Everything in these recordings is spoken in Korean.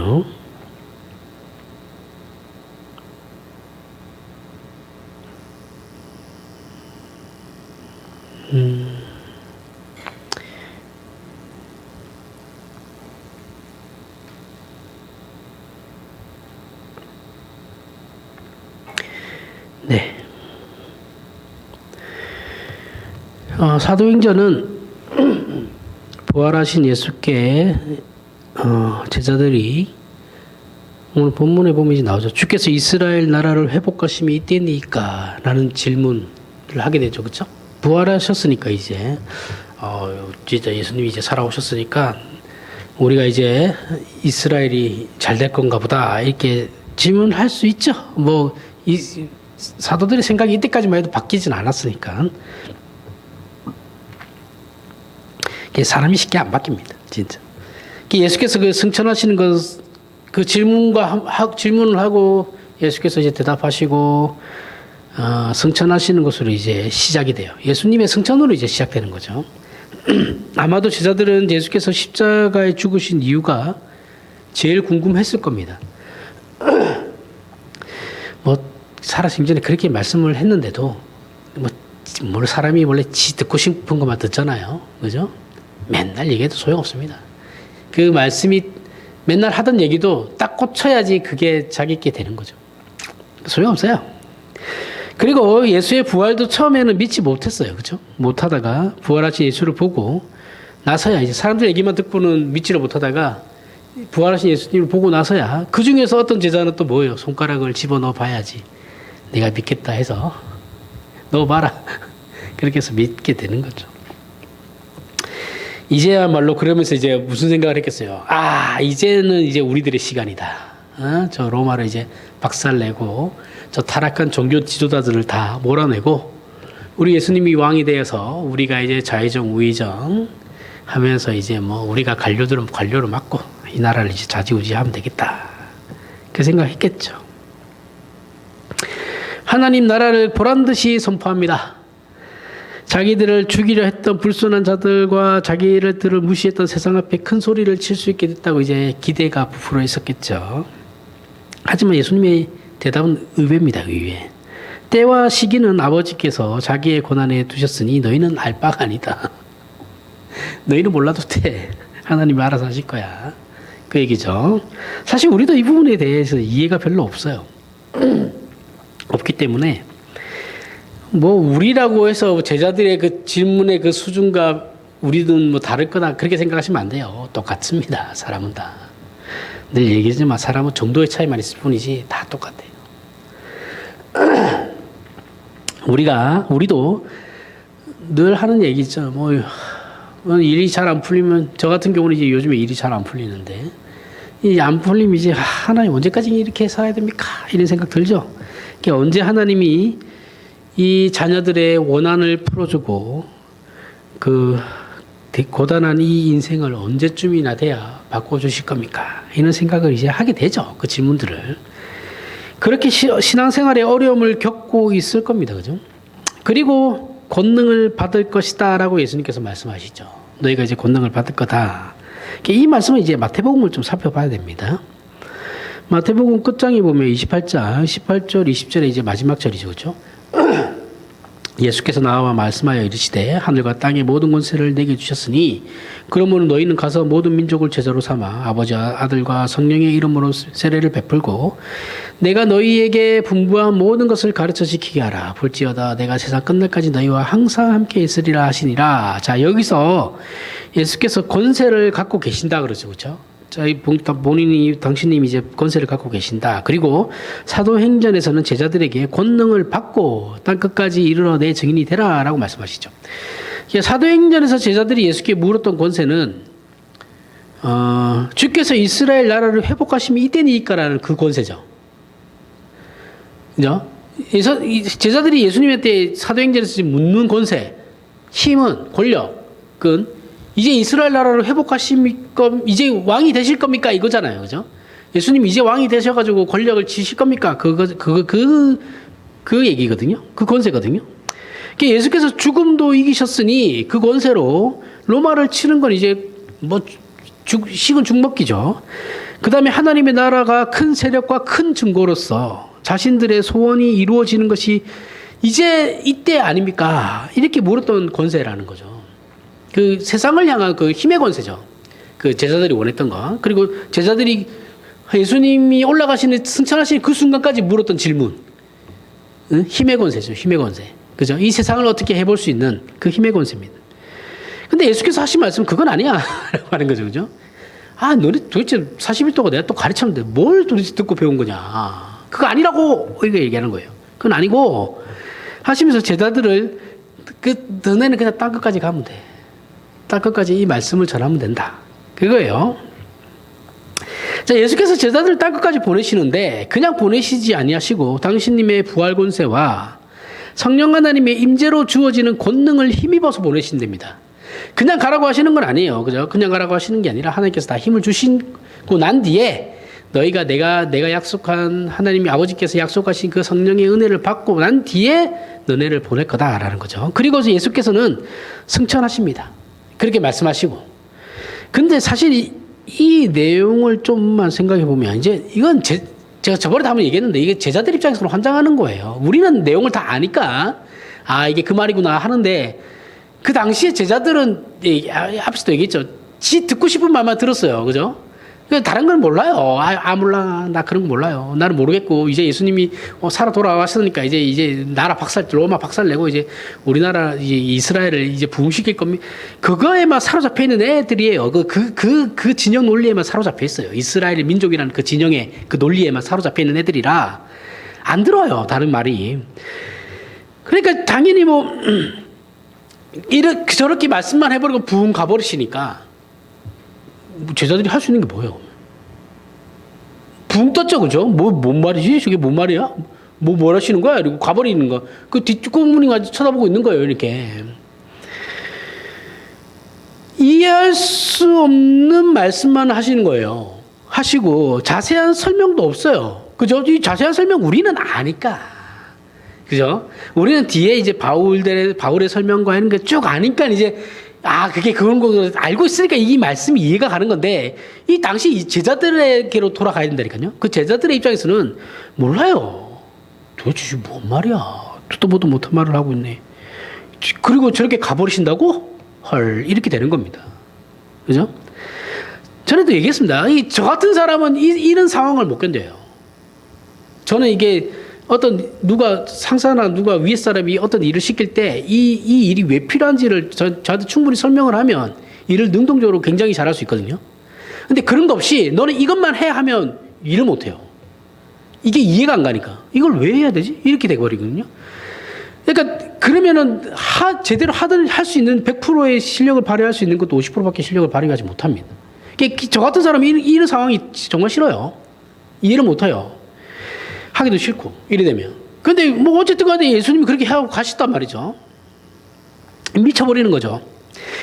잠깐만요. 네. 사도행전은 부활하신 예수께 제자들이 오늘 본문에 보면 이제 나오죠. 주께서 이스라엘 나라를 회복하심이 이때니까? 라는 질문을 하게 되죠. 그렇죠? 부활하셨으니까 이제 진짜 예수님이 이제 살아오셨으니까 우리가 이제 이스라엘이 잘 될 건가 보다 이렇게 질문할 수 있죠. 뭐 사도들의 생각이 이때까지만 해도 바뀌진 않았으니까. 사람이 쉽게 안 바뀝니다. 진짜. 예수께서 그 승천하시는 그 질문을 하고 예수께서 이제 대답하시고 승천하시는 것으로 이제 시작이 돼요. 예수님의 승천으로 이제 시작되는 거죠. 아마도 제자들은 예수께서 십자가에 죽으신 이유가 제일 궁금했을 겁니다. 살아생전에 그렇게 말씀을 했는데도 뭘 사람이 원래 듣고 싶은 것만 듣잖아요. 그죠? 맨날 얘기해도 소용없습니다. 그 말씀이 맨날 하던 얘기도 딱 꽂혀야지 그게 자기께 되는 거죠. 소용없어요. 그리고 예수의 부활도 처음에는 믿지 못했어요. 그죠? 못하다가 부활하신 예수를 보고 나서야 이제 사람들 얘기만 듣고는 믿지를 못하다가 부활하신 예수님을 보고 나서야 그 중에서 어떤 제자는 또 뭐예요? 손가락을 집어넣어 봐야지. 내가 믿겠다 해서 넣어봐라. 그렇게 해서 믿게 되는 거죠. 이제야말로 그러면서 이제 무슨 생각을 했겠어요? 이제는 이제 우리들의 시간이다. 저 로마를 이제 박살내고 저 타락한 종교 지도자들을 다 몰아내고 우리 예수님이 왕이 되어서 우리가 이제 좌의정 우의정 하면서 이제 우리가 관료들은 관료를 맡고 이 나라를 이제 좌지우지하면 되겠다. 그 생각했겠죠. 하나님 나라를 보란듯이 선포합니다. 자기들을 죽이려 했던 불순한 자들과 자기들을 무시했던 세상 앞에 큰 소리를 칠 수 있게 됐다고 이제 기대가 부풀어 있었겠죠. 하지만 예수님의 대답은 의외입니다. 의외. 때와 시기는 아버지께서 자기의 권한에 두셨으니 너희는 알 바가 아니다. 너희는 몰라도 돼. 하나님이 알아서 하실 거야. 그 얘기죠. 사실 우리도 이 부분에 대해서 이해가 별로 없어요. 없기 때문에 우리라고 해서 제자들의 그 질문의 그 수준과 우리는 다를 거다 그렇게 생각하시면 안 돼요. 똑같습니다. 사람은 다. 늘 얘기하지만 사람은 정도의 차이만 있을 뿐이지 다 똑같아요. 우리도 늘 하는 얘기죠. 일이 잘 안 풀리면 저 같은 경우는 이제 요즘에 일이 잘 안 풀리는데 이 안 풀리면 이제 하나님 언제까지 이렇게 살아야 됩니까? 이런 생각 들죠. 언제 하나님이 이 자녀들의 원한을 풀어주고 그 고단한 이 인생을 언제쯤이나 돼야 바꿔주실 겁니까? 이런 생각을 이제 하게 되죠. 그 질문들을. 그렇게 신앙생활에 어려움을 겪고 있을 겁니다. 그죠? 그리고 권능을 받을 것이다 라고 예수님께서 말씀하시죠. 너희가 이제 권능을 받을 거다. 이 말씀은 이제 마태복음을 좀 살펴봐야 됩니다. 마태복음 끝장에 보면 28장 18절 20절에 이제 마지막 절이죠. 그렇죠? 예수께서 나와 말씀하여 이르시되 하늘과 땅의 모든 권세를 내게 주셨으니 그러므로 너희는 가서 모든 민족을 제자로 삼아 아버지와 아들과 성령의 이름으로 세례를 베풀고 내가 너희에게 분부한 모든 것을 가르쳐 지키게 하라. 볼지어다 내가 세상 끝날까지 너희와 항상 함께 있으리라 하시니라. 자, 여기서 예수께서 권세를 갖고 계신다 그러죠. 그렇죠? 당신님이 이제 권세를 갖고 계신다. 그리고 사도행전에서는 제자들에게 권능을 받고 땅끝까지 이르러 내 증인이 되라 라고 말씀하시죠. 사도행전에서 제자들이 예수께 물었던 권세는 주께서 이스라엘 나라를 회복하심이 이때니까라는 그 권세죠. 그죠? 제자들이 예수님한테 사도행전에서 묻는 권세, 힘은, 권력은 이제 이스라엘 나라를 회복하십니까? 이제 왕이 되실 겁니까? 이거잖아요. 그죠? 예수님 이제 왕이 되셔가지고 권력을 지실 겁니까? 그 얘기거든요. 그 권세거든요. 예수께서 죽음도 이기셨으니 그 권세로 로마를 치는 건 이제 식은 죽먹기죠. 그 다음에 하나님의 나라가 큰 세력과 큰 증거로서 자신들의 소원이 이루어지는 것이 이제 이때 아닙니까? 이렇게 물었던 권세라는 거죠. 그 세상을 향한 그 힘의 권세죠. 그 제자들이 원했던 거. 그리고 제자들이 예수님이 올라가시는 승천하시는 그 순간까지 물었던 질문. 응? 힘의 권세죠. 힘의 권세. 그죠? 이 세상을 어떻게 해볼 수 있는 그 힘의 권세입니다. 근데 예수께서 하신 말씀은 그건 아니야. 라고 하는 거죠. 그죠? 아, 너네 도대체 40일 동안 내가 또 가르쳤는데 뭘 도대체 듣고 배운 거냐. 그거 아니라고. 이거 얘기하는 거예요. 그건 아니고 하시면서 제자들을 너네는 그냥 땅 끝까지 가면 돼. 땅 끝까지 이 말씀을 전하면 된다. 그거예요. 자, 예수께서 제자들을 땅 끝까지 보내시는데 그냥 보내시지 아니하시고 당신님의 부활 권세와 성령 하나님의 임재로 주어지는 권능을 힘입어서 보내신답니다. 그냥 가라고 하시는 건 아니에요. 그죠? 그냥 가라고 하시는 게 아니라 하나님께서 다 힘을 주시고 난 뒤에 너희가 내가 약속한 하나님이 아버지께서 약속하신 그 성령의 은혜를 받고 난 뒤에 너네를 보낼 거다라는 거죠. 그리고 예수께서는 승천하십니다. 그렇게 말씀하시고. 근데 사실 이 내용을 좀만 생각해 보면 이제 이건 제가 저번에 한번 얘기했는데 이게 제자들 입장에서는 환장하는 거예요. 우리는 내용을 다 아니까 아 이게 그 말이구나 하는데 그 당시에 제자들은 앞에서도 얘기했죠. 지 듣고 싶은 말만 들었어요. 그죠? 다른 건 몰라요. 몰라. 나 그런 거 몰라요. 나는 모르겠고, 이제 예수님이 살아 돌아왔으니까 이제 나라 로마 박살 내고 이제 우리나라 이제 이스라엘을 이제 부흥시킬 겁니다. 그거에만 사로잡혀 있는 애들이에요. 그 진영 논리에만 사로잡혀 있어요. 이스라엘 민족이라는 그 진영의 그 논리에만 사로잡혀 있는 애들이라 안 들어요. 다른 말이. 그러니까 당연히 저렇게 말씀만 해버리고 부흥 가버리시니까 제자들이 할 수 있는 게 뭐예요? 붕 떴죠, 그죠? 뭔 말이지? 저게 뭔 말이야? 뭘 하시는 거야? 이러고 가버리는 거. 그 뒷구멍이 쳐다보고 있는 거예요, 이렇게. 이해할 수 없는 말씀만 하시는 거예요. 하시고, 자세한 설명도 없어요. 그죠? 이 자세한 설명 우리는 아니까. 그죠? 우리는 뒤에 이제 바울의 설명과 하는 게 쭉 아니까 이제 그게 그런 거 알고 있으니까 이 말씀이 이해가 가는 건데 이 당시 이 제자들에게로 돌아가야 된다니까요. 그 제자들의 입장에서는 몰라요. 도대체 뭔 말이야. 듣도 보도 못한 말을 하고 있네. 그리고 저렇게 가버리신다고? 헐, 이렇게 되는 겁니다. 그죠? 전에도 얘기했습니다. 저 같은 사람은 이런 상황을 못 견뎌요. 저는 이게 누가 상사나 누가 위에 사람이 어떤 일을 시킬 때 이 일이 왜 필요한지를 저한테 충분히 설명을 하면 일을 능동적으로 굉장히 잘할 수 있거든요. 근데 그런 거 없이 너는 이것만 해 하면 일을 못 해요. 이게 이해가 안 가니까. 이걸 왜 해야 되지? 이렇게 돼버리거든요. 그러니까 그러면은 제대로 할 수 있는 100%의 실력을 발휘할 수 있는 것도 50%밖에 실력을 발휘하지 못합니다. 저 같은 사람이 이런 상황이 정말 싫어요. 이해를 못 해요. 하기도 싫고 이래 되면. 근데 어쨌든 간에 예수님이 그렇게 하고 가셨단 말이죠. 미쳐버리는 거죠.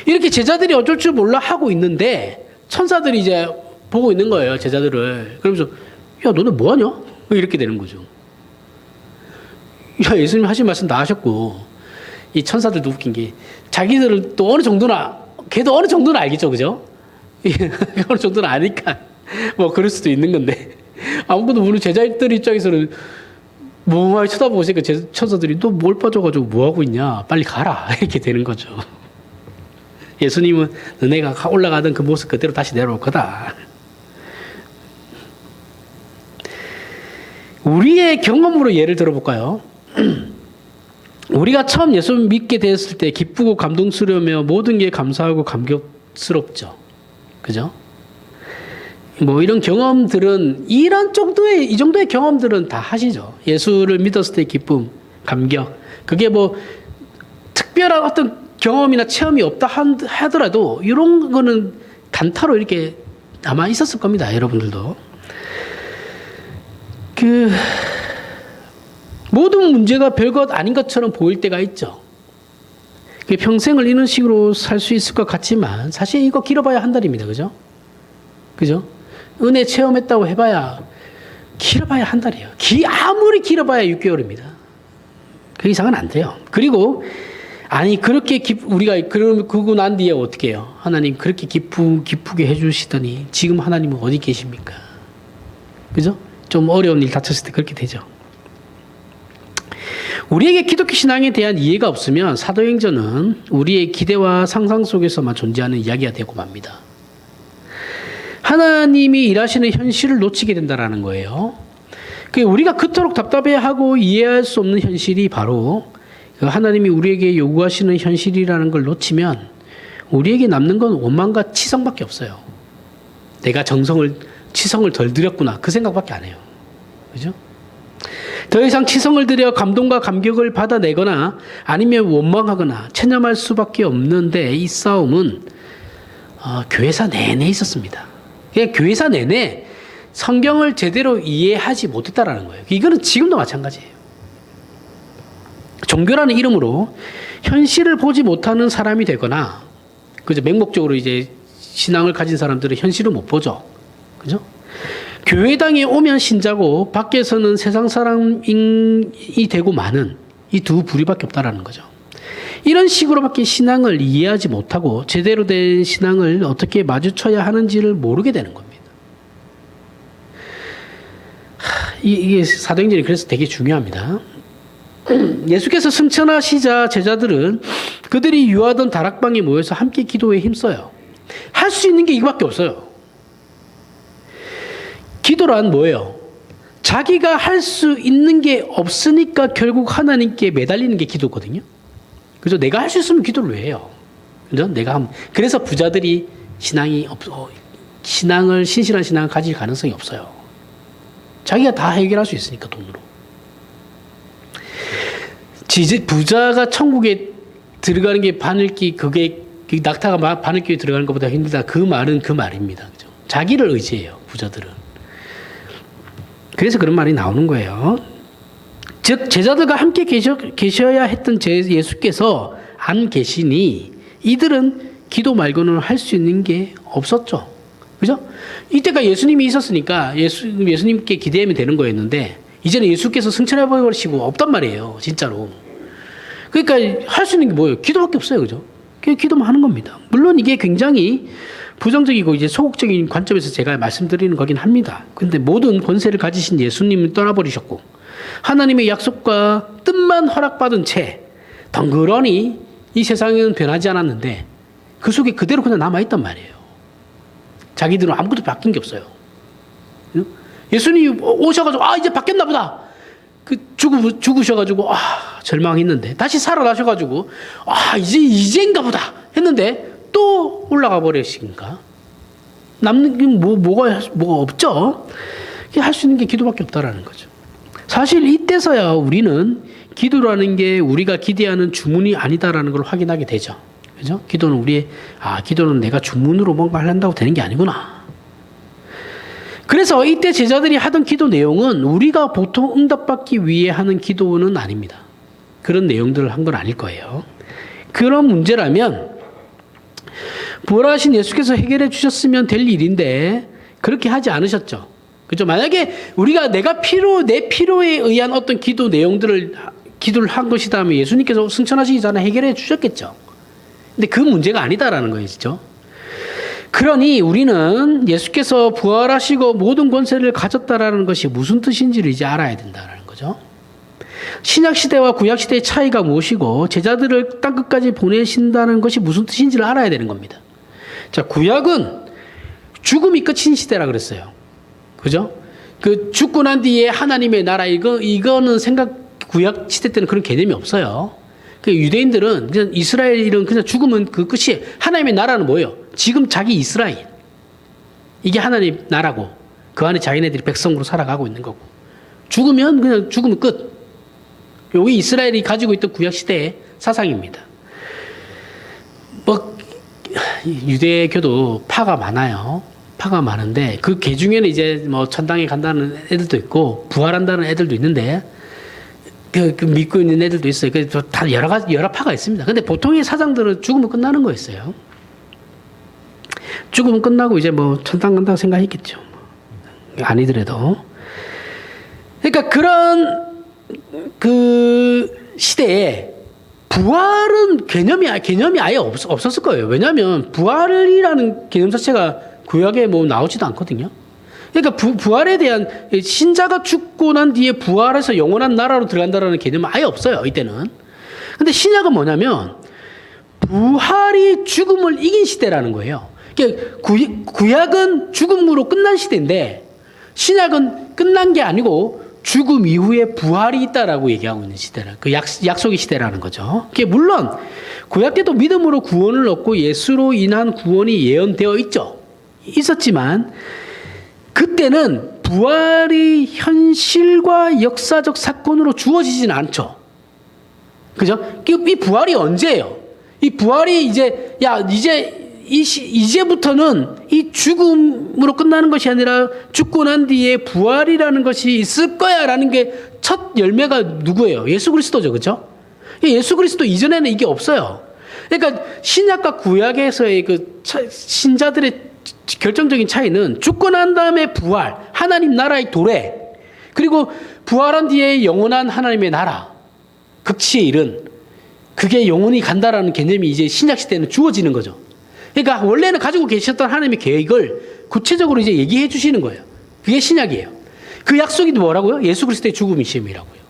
이렇게 제자들이 어쩔 줄 몰라 하고 있는데 천사들이 이제 보고 있는 거예요. 제자들을. 그러면서 야 너네 뭐하냐? 이렇게 되는 거죠. 야 예수님 하신 말씀 다 하셨고 이 천사들도 웃긴 게 자기들은 또 어느 정도나 걔도 어느 정도는 알겠죠. 그죠? 어느 정도는 아니까 그럴 수도 있는 건데 아무것도 모르는 제자들 입장에서는 멍하게 쳐다보고 있으니까 천사들이 너 뭘 빠져가지고 뭐하고 있냐 빨리 가라 이렇게 되는 거죠. 예수님은 너네가 올라가던 그 모습 그대로 다시 내려올 거다. 우리의 경험으로 예를 들어볼까요? 우리가 처음 예수 믿게 되었을 때 기쁘고 감동스러우며 모든 게 감사하고 감격스럽죠. 그죠? 이런 경험들은 이 정도의 경험들은 다 하시죠. 예수를 믿었을 때 기쁨, 감격. 그게 특별한 어떤 경험이나 체험이 없다 하더라도 이런 거는 단타로 이렇게 아마 있었을 겁니다. 여러분들도. 모든 문제가 별것 아닌 것처럼 보일 때가 있죠. 평생을 이런 식으로 살 수 있을 것 같지만 사실 이거 길어봐야 한 달입니다. 그죠? 그죠? 은혜 체험했다고 해봐야 길어봐야 한 달이에요. 아무리 길어봐야 6개월입니다. 그 이상은 안 돼요. 그리고 아니 그렇게 우리가 그러고 난 뒤에 어떻게 해요? 하나님 그렇게 기쁘게 해주시더니 지금 하나님은 어디 계십니까? 그죠? 좀 어려운 일 닥쳤을 때 그렇게 되죠. 우리에게 기독교 신앙에 대한 이해가 없으면 사도행전은 우리의 기대와 상상 속에서만 존재하는 이야기가 되고 맙니다. 하나님이 일하시는 현실을 놓치게 된다는 거예요. 우리가 그토록 답답해하고 이해할 수 없는 현실이 바로 하나님이 우리에게 요구하시는 현실이라는 걸 놓치면 우리에게 남는 건 원망과 치성밖에 없어요. 내가 치성을 덜 들였구나 그 생각밖에 안 해요. 그죠? 더 이상 치성을 들여 감동과 감격을 받아내거나 아니면 원망하거나 체념할 수밖에 없는데 이 싸움은 교회사 내내 있었습니다. 그냥 교회사 내내 성경을 제대로 이해하지 못했다라는 거예요. 이거는 지금도 마찬가지예요. 종교라는 이름으로 현실을 보지 못하는 사람이 되거나, 그죠? 맹목적으로 이제 신앙을 가진 사람들은 현실을 못 보죠. 그죠? 교회당에 오면 신자고 밖에서는 세상 사람이 되고 마는 이 두 부류밖에 없다라는 거죠. 이런 식으로밖에 신앙을 이해하지 못하고 제대로 된 신앙을 어떻게 마주쳐야 하는지를 모르게 되는 겁니다. 이게 사도행전이 그래서 되게 중요합니다. 예수께서 승천하시자 제자들은 그들이 유하던 다락방에 모여서 함께 기도에 힘써요. 할 수 있는 게 이거밖에 없어요. 기도란 뭐예요? 자기가 할 수 있는 게 없으니까 결국 하나님께 매달리는 게 기도거든요. 그래서 내가 할 수 있으면 기도를 왜 해요? 그죠? 그래서 부자들이 신신한 신앙을 가질 가능성이 없어요. 자기가 다 해결할 수 있으니까 돈으로. 부자가 천국에 들어가는 게 그게 낙타가 바늘길에 들어가는 것보다 힘들다. 그 말은 그 말입니다. 그죠? 자기를 의지해요, 부자들은. 그래서 그런 말이 나오는 거예요. 즉 제자들과 함께 계셔야 했던 예수께서 안 계시니 이들은 기도 말고는 할 수 있는 게 없었죠. 그죠? 이때가 예수님이 있었으니까 예수님께 기대하면 되는 거였는데 이제는 예수께서 승천해 버리시고 없단 말이에요. 진짜로. 그러니까 할 수 있는 게 뭐예요? 기도밖에 없어요. 그죠? 그냥 기도만 하는 겁니다. 물론 이게 굉장히 부정적이고 이제 소극적인 관점에서 제가 말씀드리는 거긴 합니다. 근데 모든 권세를 가지신 예수님은 떠나버리셨고 하나님의 약속과 뜻만 허락받은 채 덩그러니 이 세상은 변하지 않았는데 그 속에 그대로 그냥 남아있단 말이에요. 자기들은 아무것도 바뀐 게 없어요. 예수님이 오셔가지고 이제 바뀌었나 보다. 죽으셔가지고 절망했는데 다시 살아나셔가지고 이제인가 보다 했는데 또 올라가 버리시니까 남는 게 뭐가 없죠. 할 수 있는 게 기도밖에 없다라는 거죠. 사실 이때서야 우리는 기도라는 게 우리가 기대하는 주문이 아니다라는 걸 확인하게 되죠. 그죠? 기도는 기도는 내가 주문으로 뭔가 하려고 되는 게 아니구나. 그래서 이때 제자들이 하던 기도 내용은 우리가 보통 응답받기 위해 하는 기도는 아닙니다. 그런 내용들을 한 건 아닐 거예요. 그런 문제라면 부활하신 예수께서 해결해 주셨으면 될 일인데 그렇게 하지 않으셨죠. 그죠? 만약에 우리가 내 필요에 의한 어떤 기도를 한 것이다면 예수님께서 승천하시기 전에 해결해 주셨겠죠. 근데 그 문제가 아니다라는 거죠. 그러니 우리는 예수께서 부활하시고 모든 권세를 가졌다라는 것이 무슨 뜻인지를 이제 알아야 된다는 거죠. 신약시대와 구약시대의 차이가 무엇이고 제자들을 땅끝까지 보내신다는 것이 무슨 뜻인지를 알아야 되는 겁니다. 자, 구약은 죽음이 끝인 시대라 그랬어요. 그죠? 죽고 난 뒤에 하나님의 나라 이거는 구약 시대 때는 그런 개념이 없어요. 유대인들은 그냥 이스라엘은 그냥 죽으면 그 끝이에요. 하나님의 나라는 뭐예요? 지금 자기 이스라엘. 이게 하나님 나라고 그 안에 자기네들이 백성으로 살아가고 있는 거고. 죽으면 끝. 여기 이스라엘이 가지고 있던 구약시대의 사상입니다. 유대교도 파가 많아요. 파가 많은데 그 개 중에는 이제 천당에 간다는 애들도 있고 부활한다는 애들도 있는데 믿고 있는 애들도 있어요. 다 여러 파가 있습니다. 근데 보통의 사상들은 죽으면 끝나는 거였어요. 죽으면 끝나고 이제 천당 간다고 생각했겠죠. 아니더라도. 그러니까 그런 그 시대에 부활은 개념이 아예 없었을 거예요. 왜냐하면 부활이라는 개념 자체가 구약에 뭐 나오지도 않거든요. 그러니까 부활에 대한 신자가 죽고 난 뒤에 부활해서 영원한 나라로 들어간다라는 개념은 아예 없어요. 이때는. 근데 신약은 뭐냐면 부활이 죽음을 이긴 시대라는 거예요. 그러니까 구약은 죽음으로 끝난 시대인데 신약은 끝난 게 아니고 죽음 이후에 부활이 있다라고 얘기하고 있는 시대라. 그 약속의 시대라는 거죠. 그게 물론 구약 때도 믿음으로 구원을 얻고 예수로 인한 구원이 예언되어 있었지만 그때는 부활이 현실과 역사적 사건으로 주어지지는 않죠. 그죠? 이 부활이 언제예요? 이 부활이 이제부터는 이 죽음으로 끝나는 것이 아니라 죽고 난 뒤에 부활이라는 것이 있을 거야라는 게 첫 열매가 누구예요? 예수 그리스도죠. 그죠? 예수 그리스도 이전에는 이게 없어요. 그러니까 신약과 구약에서의 그 신자들의 결정적인 차이는 죽고 난 다음에 부활, 하나님 나라의 도래, 그리고 부활한 뒤에 영원한 하나님의 나라, 극치에 이른, 그게 영원히 간다라는 개념이 이제 신약 시대에는 주어지는 거죠. 그러니까 원래는 가지고 계셨던 하나님의 계획을 구체적으로 이제 얘기해 주시는 거예요. 그게 신약이에요. 그 약속이 뭐라고요? 예수 그리스도의 죽음이심이라고요.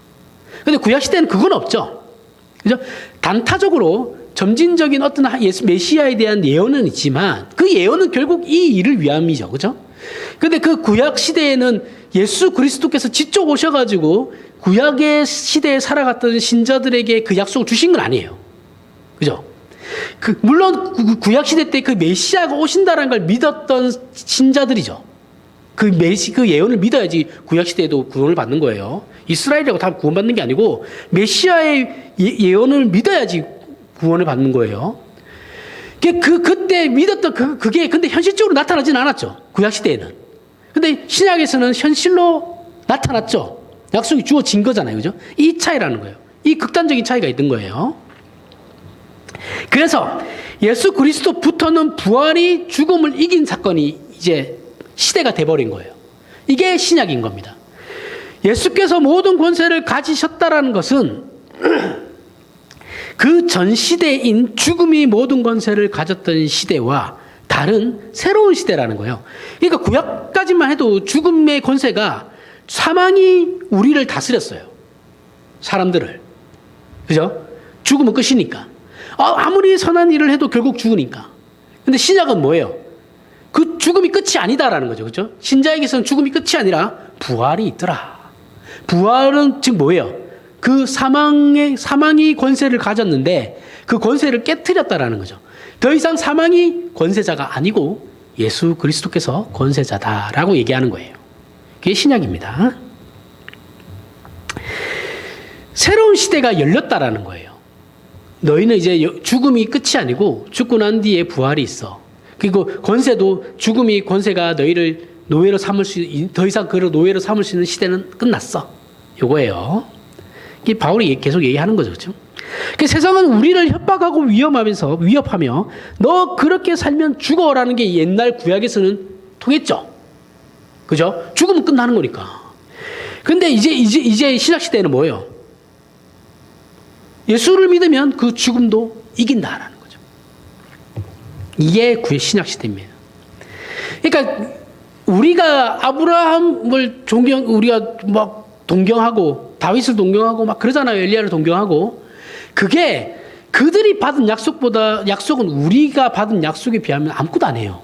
근데 구약 시대는 그건 없죠. 그죠? 단타적으로 점진적인 어떤 메시아에 대한 예언은 있지만 그 예언은 결국 이 일을 위함이죠. 그죠? 근데 그 구약 시대에는 예수 그리스도께서 직접 오셔가지고 구약의 시대에 살아갔던 신자들에게 그 약속을 주신 건 아니에요. 그죠? 물론 구약 시대 때 그 메시아가 오신다는 걸 믿었던 신자들이죠. 그 예언을 믿어야지 구약 시대에도 구원을 받는 거예요. 이스라엘이라고 다 구원받는 게 아니고 메시아의 예언을 믿어야지 구원을 받는 거예요. 그때 믿었던 그게 근데 현실적으로 나타나지는 않았죠. 구약 시대에는. 근데 신약에서는 현실로 나타났죠. 약속이 주어진 거잖아요. 그죠? 이 차이라는 거예요. 이 극단적인 차이가 있는 거예요. 그래서 예수 그리스도부터는 부활이 죽음을 이긴 사건이 이제 시대가 돼버린 거예요. 이게 신약인 겁니다. 예수께서 모든 권세를 가지셨다라는 것은 그 전 시대인 죽음이 모든 권세를 가졌던 시대와 다른 새로운 시대라는 거예요. 그러니까 구약까지만 해도 죽음의 권세가 사망이 우리를 다스렸어요. 사람들을. 그죠? 죽으면 끝이니까. 아무리 선한 일을 해도 결국 죽으니까. 근데 신약은 뭐예요? 그 죽음이 끝이 아니다라는 거죠. 그죠? 신자에게서는 죽음이 끝이 아니라 부활이 있더라. 부활은 지금 뭐예요? 그 사망이 권세를 가졌는데 그 권세를 깨트렸다라는 거죠. 더 이상 사망이 권세자가 아니고 예수 그리스도께서 권세자다라고 얘기하는 거예요. 그게 신약입니다. 새로운 시대가 열렸다라는 거예요. 너희는 이제 죽음이 끝이 아니고 죽고 난 뒤에 부활이 있어. 그리고 권세도 죽음이 권세가 너희를 노예로 더 이상 그를 노예로 삼을 수 있는 시대는 끝났어. 요거예요. 이게 바울이 계속 얘기하는 거죠. 그렇죠? 세상은 우리를 협박하고 위협하며 너 그렇게 살면 죽어라는 게 옛날 구약에서는 통했죠. 그죠? 죽으면 끝나는 거니까. 근데 이제 신약 시대에는 뭐예요? 예수를 믿으면 그 죽음도 이긴다라는 거죠. 이게 신약 시대입니다. 그러니까 우리가 아브라함을 우리가 막 동경하고 다윗을 동경하고 막 그러잖아요. 엘리야를 동경하고. 그게 그들이 받은 약속은 우리가 받은 약속에 비하면 아무것도 아니에요.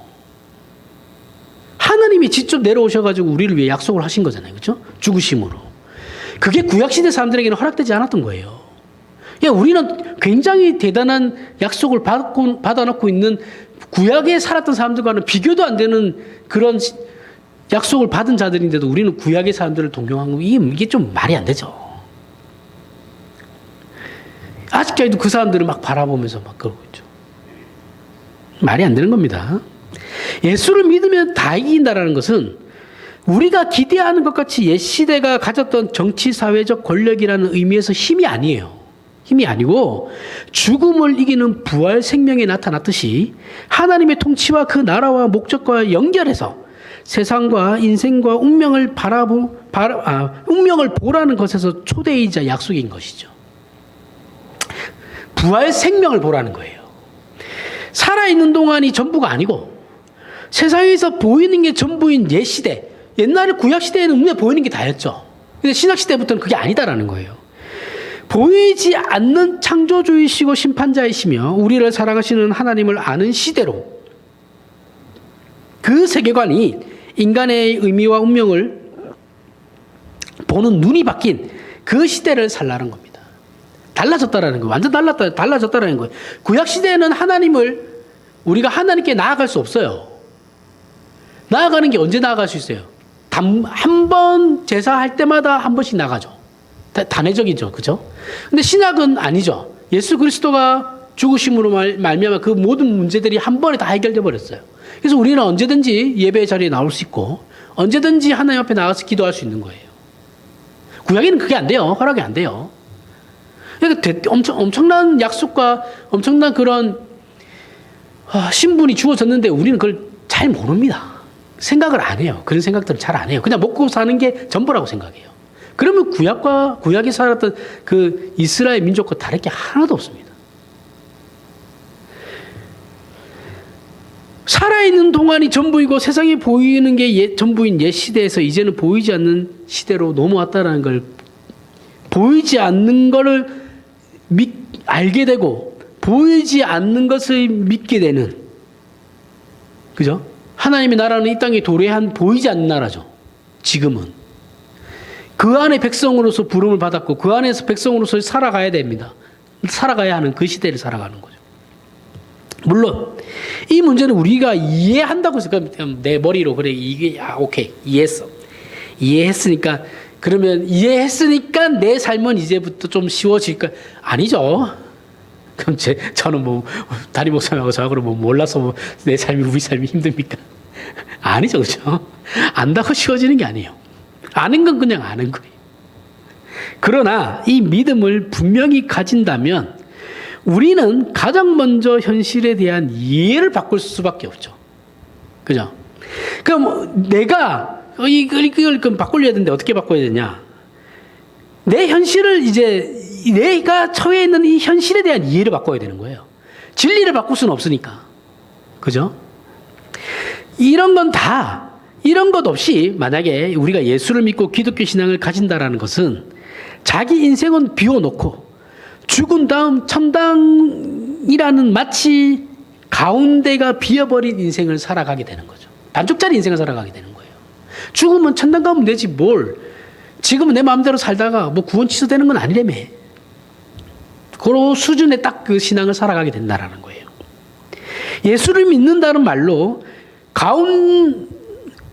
하나님이 직접 내려오셔가지고 우리를 위해 약속을 하신 거잖아요. 그렇죠? 죽으심으로. 그게 구약시대 사람들에게는 허락되지 않았던 거예요. 우리는 굉장히 대단한 약속을 받아놓고 있는 구약에 살았던 사람들과는 비교도 안 되는 그런 약속을 받은 자들인데도 우리는 구약의 사람들을 동경하고 이게 좀 말이 안 되죠. 아직까지도 그 사람들을 막 바라보면서 막 그러고 있죠. 말이 안 되는 겁니다. 예수를 믿으면 다 이긴다라는 것은 우리가 기대하는 것 같이 옛 시대가 가졌던 정치 사회적 권력이라는 의미에서 힘이 아니에요. 힘이 아니고 죽음을 이기는 부활 생명에 나타났듯이 하나님의 통치와 그 나라와 목적과 연결해서 세상과 인생과 운명을 운명을 보라는 것에서 초대이자 약속인 것이죠. 부활 생명을 보라는 거예요. 살아있는 동안이 전부가 아니고 세상에서 보이는 게 전부인 옛 시대, 옛날에 구약 시대에는 눈에 보이는 게 다였죠. 근데 신약 시대부터는 그게 아니다라는 거예요. 보이지 않는 창조주이시고 심판자이시며 우리를 사랑하시는 하나님을 아는 시대로 그 세계관이 인간의 의미와 운명을 보는 눈이 바뀐 그 시대를 살라는 겁니다. 달라졌다라는 거예요. 완전 달라졌다라는 거예요. 구약 시대에는 하나님을 우리가 하나님께 나아갈 수 없어요. 나아가는 게 언제 나아갈 수 있어요? 한 번 제사할 때마다 한 번씩 나가죠. 단회적이죠. 그죠? 근데 신약은 아니죠. 예수 그리스도가 죽으심으로 말미암아 그 모든 문제들이 한 번에 다 해결돼 버렸어요. 그래서 우리는 언제든지 예배의 자리에 나올 수 있고 언제든지 하나님 앞에 나가서 기도할 수 있는 거예요. 구약에는 그게 안 돼요. 허락이 안 돼요. 그러니까 엄청난 약속과 엄청난 그런 신분이 주어졌는데 우리는 그걸 잘 모릅니다. 생각을 안 해요. 그런 생각들을 잘 안 해요. 그냥 먹고 사는 게 전부라고 생각해요. 그러면 구약에 살았던 그 이스라엘 민족과 다를 게 하나도 없습니다. 살아있는 동안이 전부이고 세상에 보이는 게 전부인 옛 시대에서 이제는 보이지 않는 시대로 넘어왔다는 걸 보이지 않는 것을 알게 되고 보이지 않는 것을 믿게 되는 그죠? 하나님의 나라는 이 땅에 도래한 보이지 않는 나라죠. 지금은. 그 안에 백성으로서 부름을 받았고 그 안에서 백성으로서 살아가야 됩니다. 살아가야 하는 그 시대를 살아가는 거죠. 물론 이 문제는 우리가 이해한다고 해서 내 머리로 그래 이게 오케이 이해했어. 이해했으니까 그러면 이해했으니까 내 삶은 이제부터 좀 쉬워질까? 아니죠. 그럼 저는 뭐 담임 목사님하고 저하고 뭐 몰라서 내 삶이 우리 삶이 힘듭니까? 아니죠, 그렇죠? 안다고 쉬워지는 게 아니에요. 아는 건 그냥 아는 거예요. 그러나 이 믿음을 분명히 가진다면 우리는 가장 먼저 현실에 대한 이해를 바꿀 수밖에 없죠. 그죠? 그럼 내가 이걸 바꾸려야 되는데 어떻게 바꿔야 되냐? 내 현실을 이제 내가 처해 있는 이 현실에 대한 이해를 바꿔야 되는 거예요. 진리를 바꿀 수는 없으니까. 그죠? 이런 것 없이 만약에 우리가 예수를 믿고 기독교 신앙을 가진다라는 것은 자기 인생은 비워놓고 죽은 다음 천당이라는 마치 가운데가 비어버린 인생을 살아가게 되는 거죠. 반쪽짜리 인생을 살아가게 되는 거예요. 죽으면 천당 가면 되지 뭘. 지금은 내 마음대로 살다가 뭐 구원 취소되는 건 아니라며. 그런 수준의 딱 그 신앙을 살아가게 된다라는 거예요. 예수를 믿는다는 말로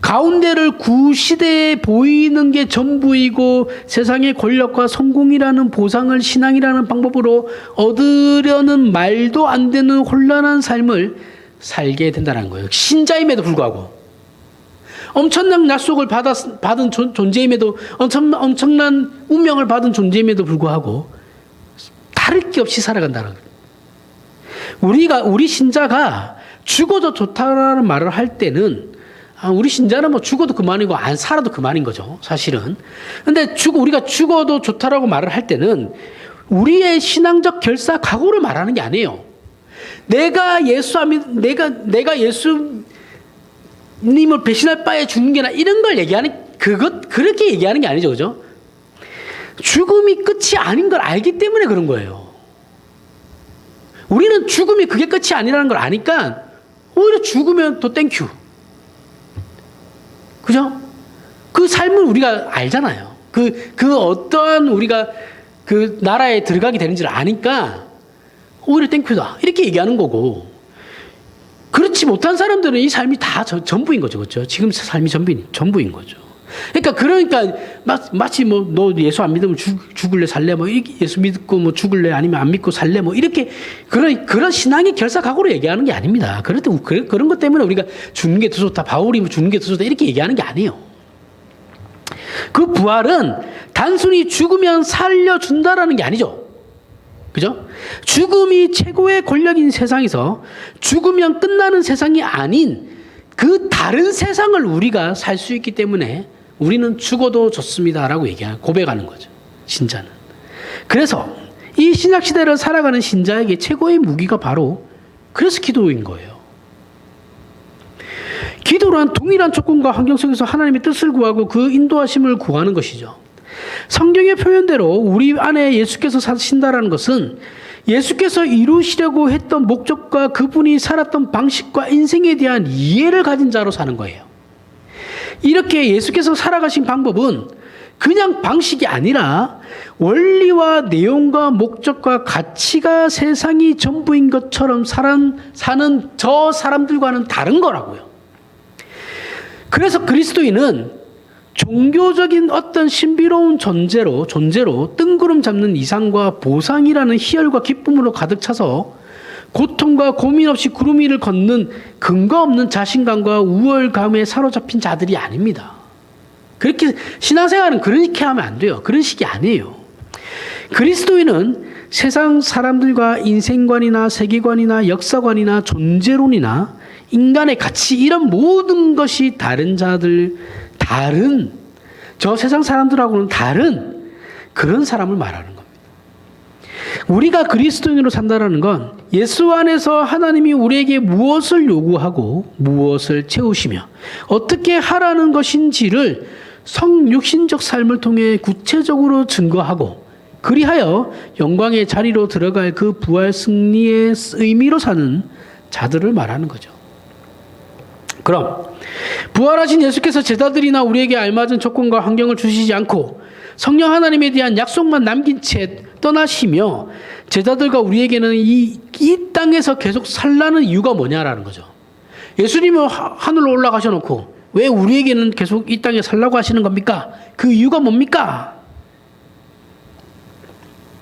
가운데를 구시대에 보이는 게 전부이고 세상의 권력과 성공이라는 보상을 신앙이라는 방법으로 얻으려는 말도 안 되는 혼란한 삶을 살게 된다는 거예요. 신자임에도 불구하고 엄청난 약속을 받은 존재임에도 엄청난 운명을 받은 존재임에도 불구하고 다를 게 없이 살아간다는 거예요. 우리 신자가 죽어도 좋다라는 말을 할 때는 우리 신자는 뭐 죽어도 그만이고 안 살아도 그만인 거죠. 사실은. 근데 우리가 죽어도 좋다라고 말을 할 때는 우리의 신앙적 결사 각오를 말하는 게 아니에요. 내가 예수님을 배신할 바에 죽는 게나 이런 걸 그렇게 얘기하는 게 아니죠. 그죠? 죽음이 끝이 아닌 걸 알기 때문에 그런 거예요. 우리는 죽음이 그게 끝이 아니라는 걸 아니까 오히려 죽으면 더 땡큐. 그죠? 그 삶을 우리가 알잖아요. 그 어떠한 우리가 그 나라에 들어가게 되는지를 아니까 오히려 땡큐다. 이렇게 얘기하는 거고. 그렇지 못한 사람들은 이 삶이 다 전부인 거죠. 그렇죠? 지금 삶이 전부인 거죠. 그러니까 마치 뭐 너 예수 안 믿으면 죽을래 살래 뭐 예수 믿고 뭐 죽을래 아니면 안 믿고 살래 뭐 이렇게 그런 신앙의 결사 각오로 얘기하는 게 아닙니다. 그런 것 때문에 우리가 죽는 게 더 좋다. 바울이 뭐 죽는 게 더 좋다 이렇게 얘기하는 게 아니에요. 그 부활은 단순히 죽으면 살려준다라는 게 아니죠. 그죠? 죽음이 최고의 권력인 세상에서 죽으면 끝나는 세상이 아닌 그 다른 세상을 우리가 살 수 있기 때문에 우리는 죽어도 좋습니다라고 고백하는 거죠. 신자는. 그래서 이 이 신약시대를 살아가는 신자에게 최고의 무기가 바로 그래서 기도인 거예요. 기도란 동일한 조건과 환경 속에서 하나님의 뜻을 구하고 그 인도하심을 구하는 것이죠. 성경의 표현대로 우리 안에 예수께서 사신다라는 것은 예수께서 이루시려고 했던 목적과 그분이 살았던 방식과 인생에 대한 이해를 가진 자로 사는 거예요. 이렇게 예수께서 살아가신 방법은 그냥 방식이 아니라 원리와 내용과 목적과 가치가 세상이 전부인 것처럼 사는 저 사람들과는 다른 거라고요. 그래서 그리스도인은 종교적인 어떤 신비로운 존재로 뜬구름 잡는 이상과 보상이라는 희열과 기쁨으로 가득 차서 고통과 고민 없이 구름 위를 걷는 근거 없는 자신감과 우월감에 사로잡힌 자들이 아닙니다. 그렇게 신앙생활은 그렇게 하면 안 돼요. 그런 식이 아니에요. 그리스도인은 세상 사람들과 인생관이나 세계관이나 역사관이나 존재론이나 인간의 가치 이런 모든 것이 다른 저 세상 사람들하고는 다른 그런 사람을 말하는 겁니다. 우리가 그리스도인으로 산다는 건 예수 안에서 하나님이 우리에게 무엇을 요구하고 무엇을 채우시며 어떻게 하라는 것인지를 성육신적 삶을 통해 구체적으로 증거하고 그리하여 영광의 자리로 들어갈 그 부활 승리의 의미로 사는 자들을 말하는 거죠. 그럼 부활하신 예수께서 제자들이나 우리에게 알맞은 조건과 환경을 주시지 않고 성령 하나님에 대한 약속만 남긴 채 떠나시며 제자들과 우리에게는 이 땅에서 계속 살라는 이유가 뭐냐라는 거죠. 예수님은 하늘로 올라가셔놓고 왜 우리에게는 계속 이 땅에 살라고 하시는 겁니까? 그 이유가 뭡니까?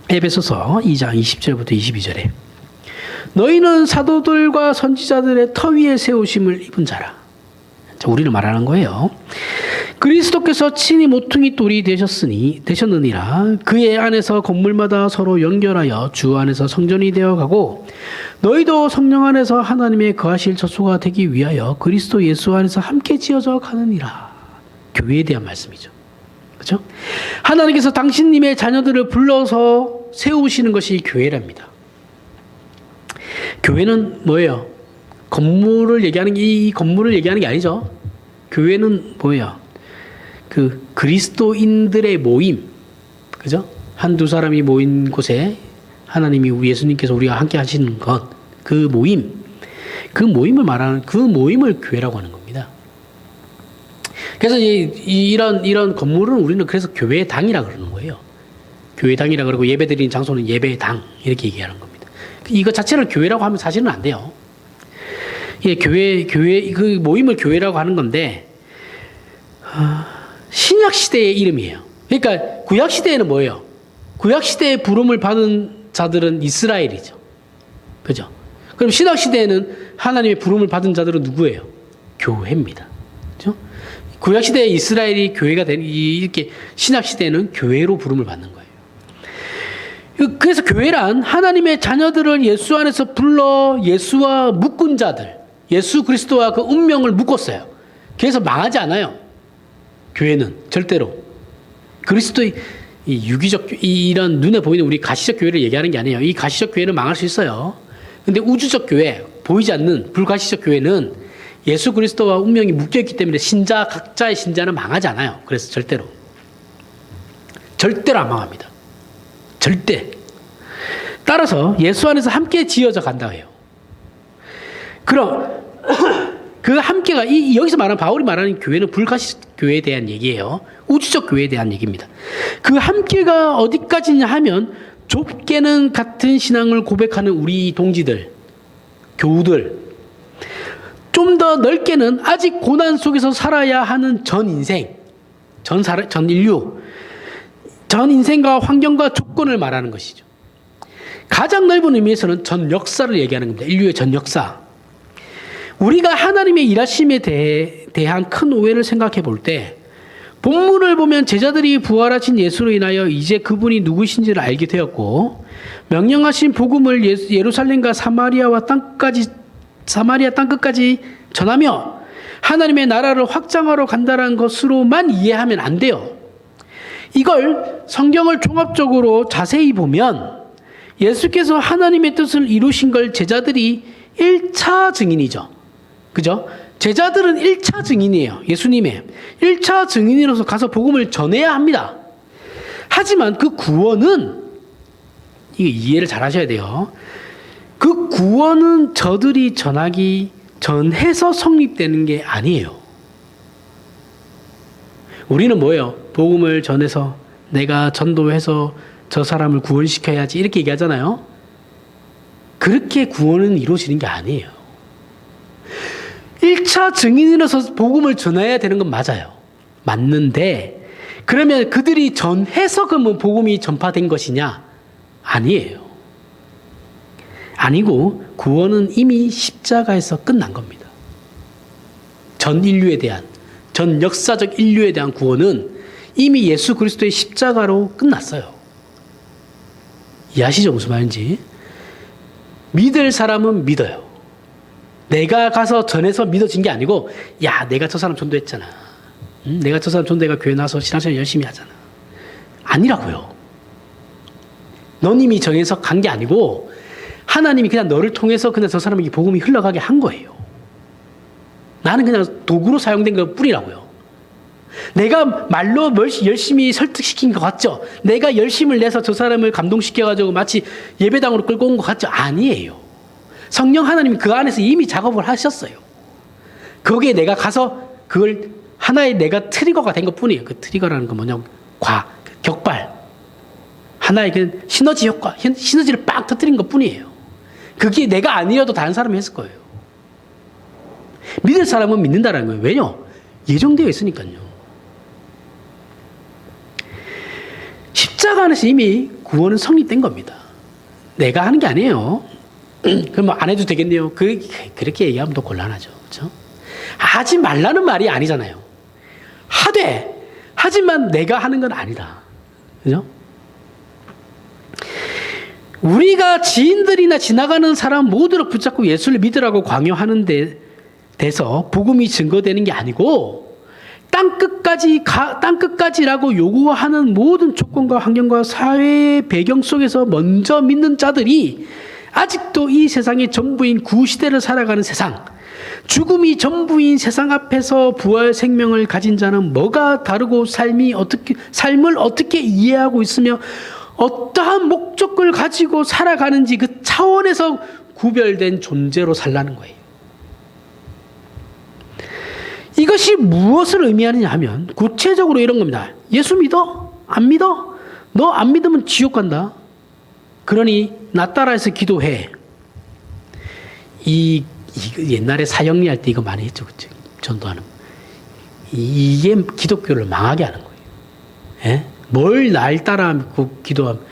에베소서 2장 20절부터 22절에 너희는 사도들과 선지자들의 터 위에 세우심을 입은 자라. 우리를 말하는 거예요. 그리스도께서 친히 모퉁이 돌이 되셨느니라. 그의 안에서 건물마다 서로 연결하여 주 안에서 성전이 되어가고 너희도 성령 안에서 하나님의 거하실 처소가 되기 위하여 그리스도 예수 안에서 함께 지어져 가느니라. 교회에 대한 말씀이죠. 그렇죠? 하나님께서 당신님의 자녀들을 불러서 세우시는 것이 교회랍니다. 교회는 뭐예요? 건물을 얘기하는 이 건물을 얘기하는 게 아니죠. 교회는 뭐예요? 그 그리스도인들의 모임, 그죠? 한두 사람이 모인 곳에 하나님이 우리 예수님께서 우리가 함께 하시는 것, 그 모임을 말하는 그 모임을 교회라고 하는 겁니다. 그래서 이런 건물은 우리는 그래서 교회당이라 그러는 거예요. 교회당이라 그러고 예배드리는 장소는 예배당 이렇게 얘기하는 겁니다. 이거 자체를 교회라고 하면 사실은 안 돼요. 예, 교회 그 모임을 교회라고 하는 건데 신약 시대의 이름이에요. 그러니까 구약 시대에는 뭐예요? 구약 시대에 부름을 받은 자들은 이스라엘이죠. 그죠? 그럼 신약 시대에는 하나님의 부름을 받은 자들은 누구예요? 교회입니다. 그죠? 구약 시대에 이스라엘이 교회가 된 이렇게 신약 시대에는 교회로 부름을 받는 거예요. 그래서 교회란 하나님의 자녀들을 예수 안에서 불러 예수와 묶은 자들, 예수 그리스도와 그 운명을 묶었어요. 그래서 망하지 않아요. 교회는 절대로 그리스도의 이 유기적 이런 눈에 보이는 우리 가시적 교회를 얘기하는 게 아니에요. 이 가시적 교회는 망할 수 있어요. 근데 우주적 교회, 보이지 않는 불가시적 교회는 예수 그리스도와 운명이 묶여 있기 때문에 각자의 신자는 망하지 않아요. 그래서 절대로 안 망합니다. 절대. 따라서 예수 안에서 함께 지어져 간다 해요. 그럼 그 함께가 여기서 말하는 바울이 말하는 교회는 불가시 교회에 대한 얘기예요. 우주적 교회에 대한 얘기입니다. 그 함께가 어디까지냐 하면 좁게는 같은 신앙을 고백하는 우리 동지들, 교우들, 좀 더 넓게는 아직 고난 속에서 살아야 하는 전 인생, 전 인류, 전 인생과 환경과 조건을 말하는 것이죠. 가장 넓은 의미에서는 전 역사를 얘기하는 겁니다. 인류의 전 역사. 우리가 하나님의 일하심에 대한 큰 오해를 생각해 볼 때 본문을 보면 제자들이 부활하신 예수로 인하여 이제 그분이 누구신지를 알게 되었고 명령하신 복음을 예루살렘과 사마리아 땅끝까지 전하며 하나님의 나라를 확장하러 간다는 것으로만 이해하면 안 돼요. 이걸 성경을 종합적으로 자세히 보면 예수께서 하나님의 뜻을 이루신 걸 제자들이 1차 증인이죠. 그죠? 제자들은 1차 증인이에요. 예수님의 1차 증인으로서 가서 복음을 전해야 합니다. 하지만 그 구원은, 이게 이해를 잘 하셔야 돼요. 그 구원은 저들이 전해서 성립되는 게 아니에요. 우리는 뭐예요? 복음을 전해서 내가 전도해서 저 사람을 구원시켜야지 이렇게 얘기하잖아요. 그렇게 구원은 이루어지는 게 아니에요. 1차 증인으로서 복음을 전해야 되는 건 맞아요. 맞는데 그러면 그들이 전해서 그러면 복음이 전파된 것이냐? 아니에요. 아니고 구원은 이미 십자가에서 끝난 겁니다. 전 인류에 대한, 전 역사적 인류에 대한 구원은 이미 예수 그리스도의 십자가로 끝났어요. 이해하시죠? 무슨 말인지. 믿을 사람은 믿어요. 내가 가서 전해서 믿어진 게 아니고, 야, 내가 저 사람 전도했잖아. 내가 저 사람 전도해가 교회 나와서 신앙생활 열심히 하잖아. 아니라고요. 넌 이미 정해서 간 게 아니고 하나님이 그냥 너를 통해서 그냥 저 사람에게 복음이 흘러가게 한 거예요. 나는 그냥 도구로 사용된 것 뿐이라고요. 내가 말로 열심히 설득시킨 것 같죠? 내가 열심을 내서 저 사람을 감동시켜가지고 마치 예배당으로 끌고 온 것 같죠? 아니에요. 성령 하나님이 그 안에서 이미 작업을 하셨어요. 거기에 내가 가서 그걸 하나의 내가 트리거가 된 것 뿐이에요. 그 트리거라는 건 뭐냐면 격발. 하나의 그 시너지 효과, 시너지를 빡 터뜨린 것 뿐이에요. 그게 내가 아니어도 다른 사람이 했을 거예요. 믿을 사람은 믿는다는 거예요. 왜요? 예정되어 있으니까요. 십자가 안에서 이미 구원은 성립된 겁니다. 내가 하는 게 아니에요. 그럼 안 해도 되겠네요. 그렇게 얘기하면 더 곤란하죠. 그렇죠? 하지 말라는 말이 아니잖아요. 하되, 하지만 내가 하는 건 아니다. 그죠? 우리가 지인들이나 지나가는 사람 모두를 붙잡고 예수를 믿으라고 강요하는 데 돼서 복음이 증거되는 게 아니고 땅끝까지라고 요구하는 모든 조건과 환경과 사회의 배경 속에서 먼저 믿는 자들이 아직도 이 세상의 전부인 구시대를 살아가는 세상, 죽음이 전부인 세상 앞에서 부활 생명을 가진 자는 뭐가 다르고 삶을 어떻게 이해하고 있으며 어떠한 목적을 가지고 살아가는지 그 차원에서 구별된 존재로 살라는 거예요. 이것이 무엇을 의미하느냐 하면 구체적으로 이런 겁니다. 예수 믿어? 안 믿어? 너 안 믿으면 지옥 간다. 그러니 나 따라해서 기도해. 옛날에 사형리 할 때 이거 많이 했죠. 그쵸? 전도하는. 이게 기독교를 망하게 하는 거예요. 예? 뭘 날 따라 기도하면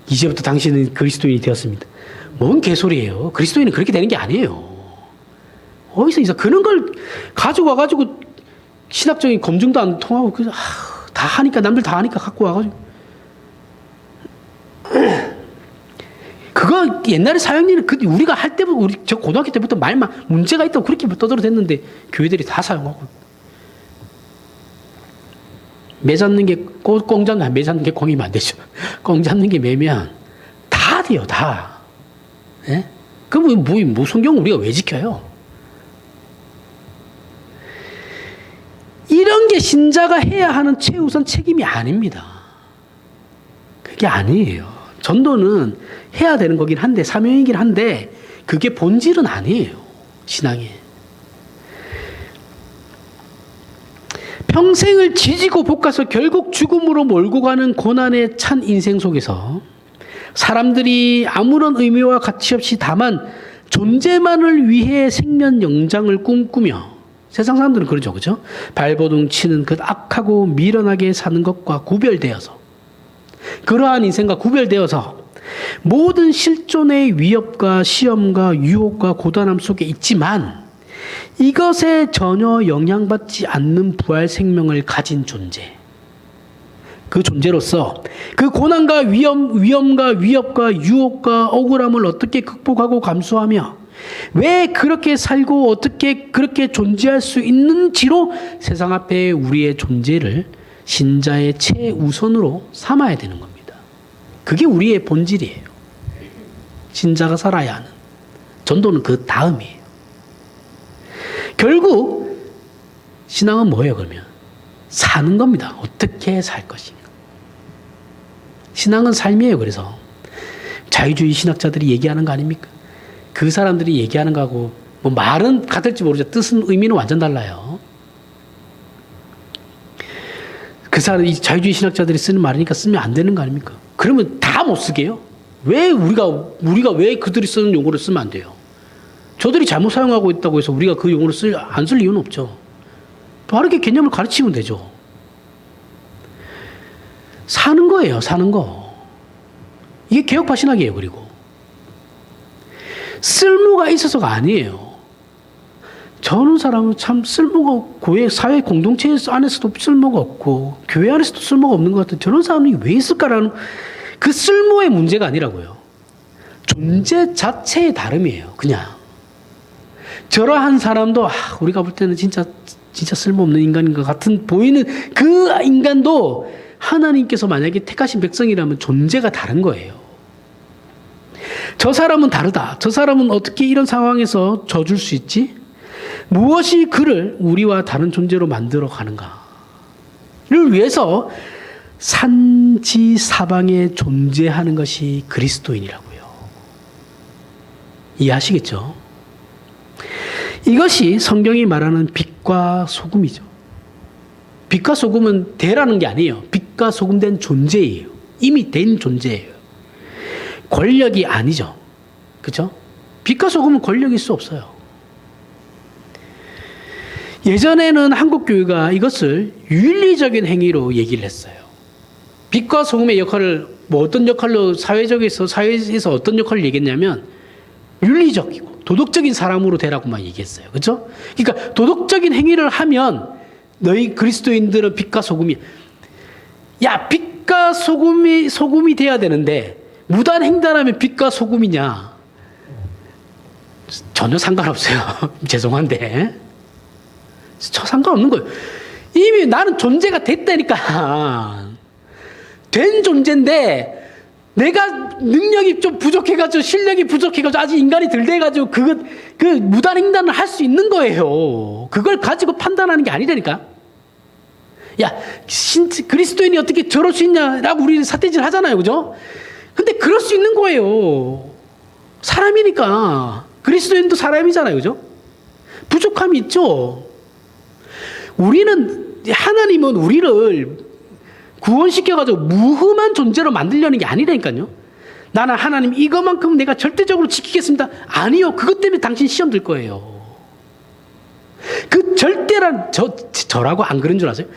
이제부터 당신은 그리스도인이 되었습니다. 뭔 개소리예요. 그리스도인은 그렇게 되는 게 아니에요. 어디서 그런 걸 가지고 와가지고 신학적인 검증도 안 통하고 다 하니까 남들 다 하니까 갖고 와가지고 그거 옛날에 사형리는 우리가 할 때부터 저 고등학교 때부터 말만 문제가 있다고 그렇게 떠들어댔는데 교회들이 다 사용하고 매 잡는 게 꽁 잡는 매 잡는 게 꽁이면 안 되죠. 꽁 잡는 게 매면 다 돼요, 다. 예? 그럼 뭐 성경 우리가 왜 지켜요? 이런 게 신자가 해야 하는 최우선 책임이 아닙니다. 그게 아니에요. 전도는 해야 되는 거긴 한데 사명이긴 한데 그게 본질은 아니에요. 신앙에. 평생을 지지고 볶아서 결국 죽음으로 몰고 가는 고난에 찬 인생 속에서 사람들이 아무런 의미와 가치 없이 다만 존재만을 위해 생명 영장을 꿈꾸며 세상 사람들은 그러죠. 그죠? 발버둥 치는 그 악하고 미련하게 사는 것과 구별되어서 그러한 인생과 구별되어서 모든 실존의 위협과 시험과 유혹과 고단함 속에 있지만 이것에 전혀 영향받지 않는 부활 생명을 가진 존재. 그 존재로서 그 고난과 위험과 위협과 유혹과 억울함을 어떻게 극복하고 감수하며 왜 그렇게 살고 어떻게 그렇게 존재할 수 있는지로 세상 앞에 우리의 존재를 신자의 최우선으로 삼아야 되는 겁니다. 그게 우리의 본질이에요. 신자가 살아야 하는. 전도는 그 다음이에요. 결국 신앙은 뭐예요, 그러면? 사는 겁니다. 어떻게 살 것이냐. 신앙은 삶이에요. 그래서 자유주의 신학자들이 얘기하는 거 아닙니까? 그 사람들이 얘기하는 거하고 뭐 말은 같을지 모르죠. 뜻은 의미는 완전 달라요. 그 사람 이 자유주의 신학자들이 쓰는 말이니까 쓰면 안 되는 거 아닙니까? 그러면 다 못 쓰게요? 왜 우리가 왜 그들이 쓰는 용어를 쓰면 안 돼요? 저들이 잘못 사용하고 있다고 해서 우리가 그 용어를 안 쓸 이유는 없죠. 바르게 개념을 가르치면 되죠. 사는 거예요, 사는 거. 이게 개혁파 신학이에요, 그리고. 쓸모가 있어서가 아니에요. 저는 사람은 참 쓸모가 없고, 사회 공동체 안에서도 쓸모가 없고, 교회 안에서도 쓸모가 없는 것 같은 저런 사람이 왜 있을까라는 그 쓸모의 문제가 아니라고요. 존재 자체의 다름이에요, 그냥. 저러한 사람도, 우리가 볼 때는 진짜 쓸모없는 인간인 것 같은 보이는 그 인간도 하나님께서 만약에 택하신 백성이라면 존재가 다른 거예요. 저 사람은 다르다. 저 사람은 어떻게 이런 상황에서 져줄 수 있지? 무엇이 그를 우리와 다른 존재로 만들어 가는가를 위해서 산지사방에 존재하는 것이 그리스도인이라고요. 이해하시겠죠? 이것이 성경이 말하는 빛과 소금이죠. 빛과 소금은 되라는 게 아니에요. 빛과 소금 된 존재예요. 이미 된 존재예요. 권력이 아니죠. 그렇죠? 빛과 소금은 권력일 수 없어요. 예전에는 한국 교회가 이것을 윤리적인 행위로 얘기를 했어요. 빛과 소금의 역할을 어떤 역할로 사회에서 어떤 역할을 얘기했냐면 윤리적이고 도덕적인 사람으로 되라고만 얘기했어요. 그렇죠? 그러니까 도덕적인 행위를 하면 너희 그리스도인들은 빛과 소금이. 야, 빛과 소금이 돼야 되는데 무단 횡단하면 빛과 소금이냐? 전혀 상관없어요. 죄송한데. 상관없는 거예요. 이미 나는 존재가 됐다니까. 된 존재인데 내가 능력이 좀 부족해가지고 실력이 부족해가지고 아직 인간이 덜 돼가지고 그 무단 횡단을 할 수 있는 거예요. 그걸 가지고 판단하는 게 아니라니까. 야, 그리스도인이 어떻게 저럴 수 있냐라고 우리는 삿대질 하잖아요, 그죠? 근데 그럴 수 있는 거예요. 사람이니까. 그리스도인도 사람이잖아요, 그죠? 부족함이 있죠. 하나님은 우리를 구원시켜가지고 무흠한 존재로 만들려는 게 아니라니까요. 나는 하나님 이것만큼 내가 절대적으로 지키겠습니다. 아니요. 그것 때문에 당신 시험 들 거예요. 그 절대란 저라고 안 그런 줄 아세요?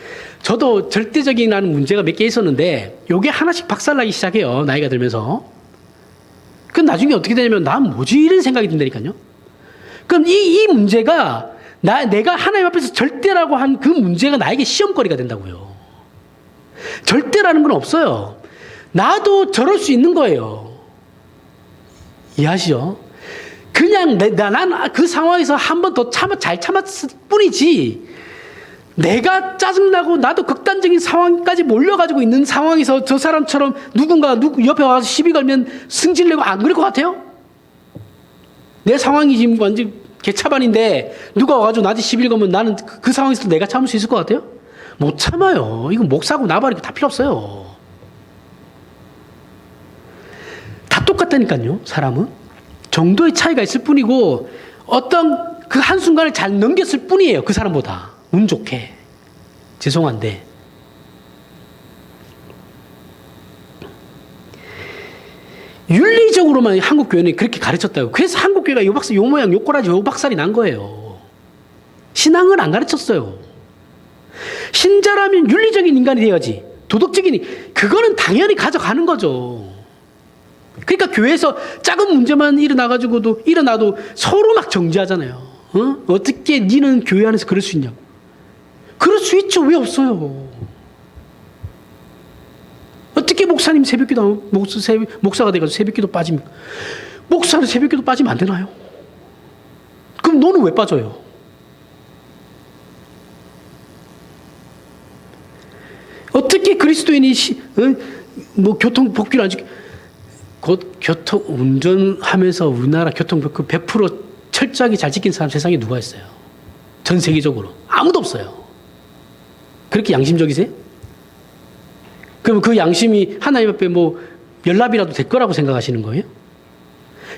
저도 절대적이라는 문제가 몇 개 있었는데 요게 하나씩 박살나기 시작해요. 나이가 들면서. 그럼 나중에 어떻게 되냐면 난 뭐지? 이런 생각이 든다니까요. 그럼 이 문제가 내가 하나님 앞에서 절대라고 한 그 문제가 나에게 시험거리가 된다고요. 절대라는 건 없어요. 나도 저럴 수 있는 거예요. 이해하시죠? 그냥 난 그 상황에서 한 번 더 잘 참았을 뿐이지 내가 짜증나고 나도 극단적인 상황까지 몰려가지고 있는 상황에서 저 사람처럼 누군가 옆에 와서 시비 걸면 승질내고 안 그럴 것 같아요? 내 상황이 지금 완전 개차반인데 누가 와가지고 나한테 시비를 걸면 나는 그 상황에서 내가 참을 수 있을 것 같아요? 못 참아요. 이거 목사고 나발이고 다 필요 없어요. 다 똑같다니까요. 사람은. 정도의 차이가 있을 뿐이고 어떤 그 한순간을 잘 넘겼을 뿐이에요. 그 사람보다. 운 좋게. 죄송한데. 윤리적으로만 한국 교회는 그렇게 가르쳤다고. 그래서 한국 교회가 요 모양, 요 꼬라지, 요 박살이 난 거예요. 신앙을 안 가르쳤어요. 신자라면 윤리적인 인간이 되어야지. 도덕적인, 그거는 당연히 가져가는 거죠. 그러니까 교회에서 작은 문제만 일어나도 서로 막 정죄하잖아요. 어떻게 니는 교회 안에서 그럴 수 있냐고. 그럴 수 있죠. 왜 없어요? 어떻게 목사님 새벽기도 목사가 돼가지고 새벽기도 빠집니까? 목사는 새벽기도 빠지면 안 되나요? 그럼 너는 왜 빠져요? 어떻게 그리스도인이 교통 법규를 안 지켜? 곧 운전하면서 우리나라 교통 그 100% 철저하게 잘 지킨 사람 세상에 누가 있어요? 전 세계적으로. 아무도 없어요. 그렇게 양심적이세요? 그럼 그 양심이 하나님 앞에 뭐 연락이라도 될 거라고 생각하시는 거예요?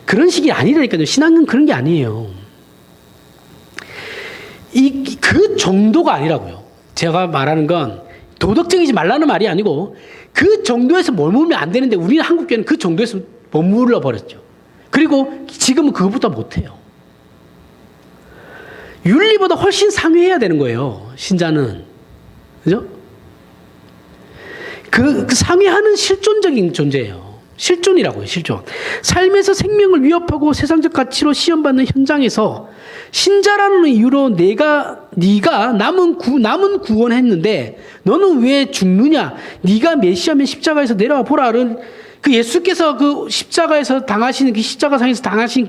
그런 식이 아니라니까요. 신앙은 그런 게 아니에요. 그 정도가 아니라고요. 제가 말하는 건 도덕적이지 말라는 말이 아니고 그 정도에서 머물면 안 되는데 우리는 한국교회는 그 정도에서 머물러 버렸죠. 그리고 지금은 그것보다 못해요. 윤리보다 훨씬 상회해야 되는 거예요. 신자는. 그죠? 그 상회하는 실존적인 존재예요. 실존이라고요. 실존. 삶에서 생명을 위협하고 세상적 가치로 시험받는 현장에서 신자라는 이유로 네가 남은 구원했는데 너는 왜 죽느냐? 네가 메시아면 십자가에서 내려와 보라는 그 예수께서 그 십자가에서 당하신 그 십자가상에서 당하신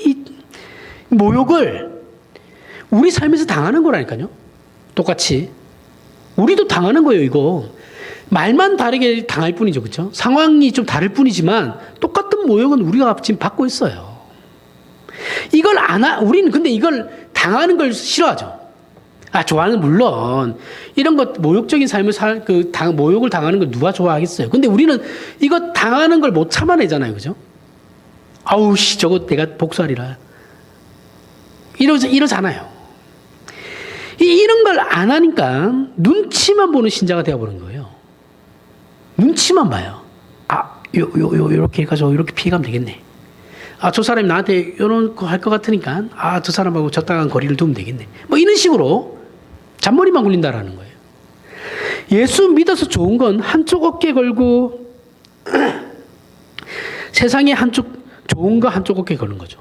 이 모욕을 우리 삶에서 당하는 거라니까요. 똑같이 우리도 당하는 거예요. 이거 말만 다르게 당할 뿐이죠, 그렇죠? 상황이 좀 다를 뿐이지만 똑같은 모욕은 우리가 지금 받고 있어요. 우리는 근데 이걸 당하는 걸 싫어하죠. 좋아하는 물론 이런 것 모욕적인 삶을 모욕을 당하는 걸 누가 좋아하겠어요. 근데 우리는 이거 당하는 걸 못 참아내잖아요, 그죠? 아우 씨 저거 내가 복수하리라 이러잖아요. 이런 걸 안 하니까 눈치만 보는 신자가 되어버린 거예요. 눈치만 봐요. 요렇게 해가지고 이렇게 피해가면 되겠네. 저 사람이 나한테 이런 거 할 것 같으니까 저 사람하고 적당한 거리를 두면 되겠네. 뭐 이런 식으로 잔머리만 굴린다라는 거예요. 예수 믿어서 좋은 건 한쪽 어깨 걸고 세상에 좋은 거 한쪽 어깨 거는 거죠.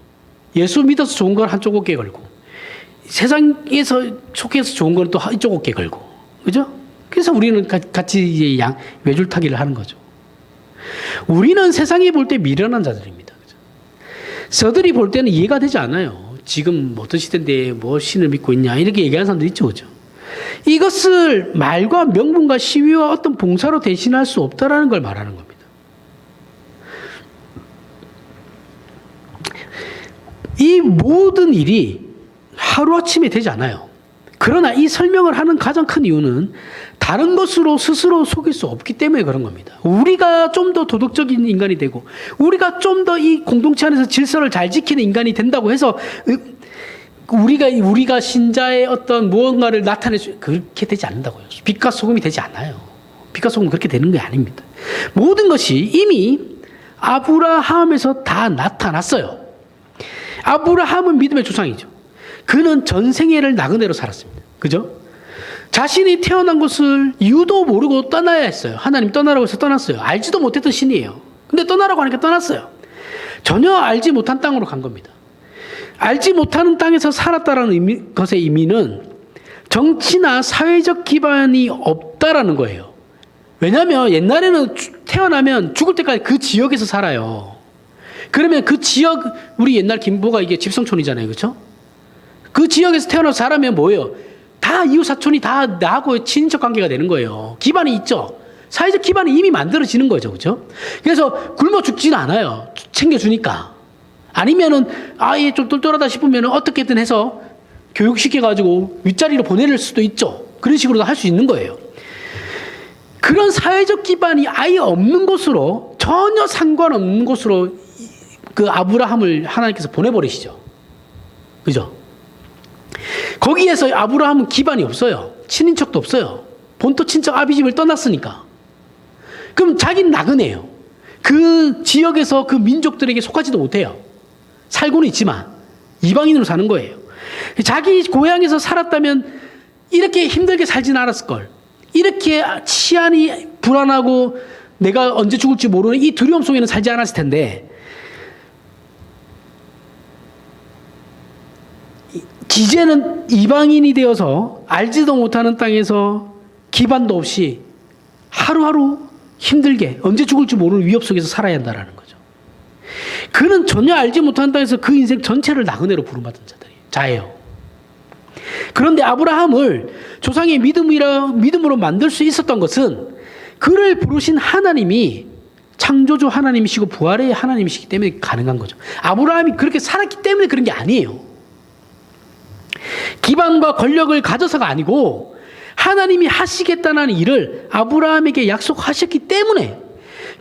예수 믿어서 좋은 건 한쪽 어깨 걸고 세상에서 속해서 좋은 건 또 이쪽 어깨 걸고 그죠? 그래서 우리는 같이 이제 외줄타기를 하는 거죠. 우리는 세상이 볼 때 미련한 자들입니다. 그죠? 저들이 볼 때는 이해가 되지 않아요. 지금 어떤 시대인데 뭐 신을 믿고 있냐 이렇게 얘기하는 사람도 있죠, 그죠? 이것을 말과 명분과 시위와 어떤 봉사로 대신할 수 없다라는 걸 말하는 겁니다. 이 모든 일이 하루아침에 되지 않아요. 그러나 이 설명을 하는 가장 큰 이유는 다른 것으로 스스로 속일 수 없기 때문에 그런 겁니다. 우리가 좀 더 도덕적인 인간이 되고 우리가 좀 더 이 공동체 안에서 질서를 잘 지키는 인간이 된다고 해서 우리가 신자의 어떤 무언가를 나타낼 수 그렇게 되지 않는다고요. 빛과 소금이 되지 않아요. 빛과 소금은 그렇게 되는 게 아닙니다. 모든 것이 이미 아브라함에서 다 나타났어요. 아브라함은 믿음의 조상이죠. 그는 전생애를 나그네로 살았습니다. 그죠? 자신이 태어난 것을 이유도 모르고 떠나야 했어요. 하나님 떠나라고 해서 떠났어요. 알지도 못했던 신이에요. 근데 떠나라고 하니까 떠났어요. 전혀 알지 못한 땅으로 간 겁니다. 알지 못하는 땅에서 살았다라는 것의 의미는 정치나 사회적 기반이 없다라는 거예요. 왜냐하면 옛날에는 태어나면 죽을 때까지 그 지역에서 살아요. 그러면 그 지역, 우리 옛날 김포가 이게 집성촌이잖아요. 그렇죠? 그 지역에서 태어나서 자라면 뭐예요? 다 이웃 사촌이 다 나하고 친인척 관계가 되는 거예요. 기반이 있죠. 사회적 기반이 이미 만들어지는 거죠. 그렇죠? 그래서 굶어 죽지는 않아요. 챙겨주니까. 아니면은 아예 좀 똘똘하다 싶으면 어떻게든 해서 교육시켜가지고 윗자리로 보낼 수도 있죠. 그런 식으로도 할 수 있는 거예요. 그런 사회적 기반이 아예 없는 곳으로 전혀 상관없는 곳으로 그 아브라함을 하나님께서 보내버리시죠. 그죠? 거기에서 아브라함은 기반이 없어요. 친인척도 없어요. 본토 친척 아비집을 떠났으니까. 그럼 자기는 나그네예요. 그 지역에서 그 민족들에게 속하지도 못해요. 살고는 있지만 이방인으로 사는 거예요. 자기 고향에서 살았다면 이렇게 힘들게 살진 않았을 걸. 이렇게 치안이 불안하고 내가 언제 죽을지 모르는 이 두려움 속에는 살지 않았을 텐데 이제는 이방인이 되어서 알지도 못하는 땅에서 기반도 없이 하루하루 힘들게 언제 죽을지 모르는 위협 속에서 살아야 한다는 거죠. 그는 전혀 알지 못하는 땅에서 그 인생 전체를 나그네로 부름받은 자예요. 그런데 아브라함을 조상의 믿음으로 만들 수 있었던 것은 그를 부르신 하나님이 창조주 하나님이시고 부활의 하나님이시기 때문에 가능한 거죠. 아브라함이 그렇게 살았기 때문에 그런 게 아니에요. 기반과 권력을 가져서가 아니고 하나님이 하시겠다는 일을 아브라함에게 약속하셨기 때문에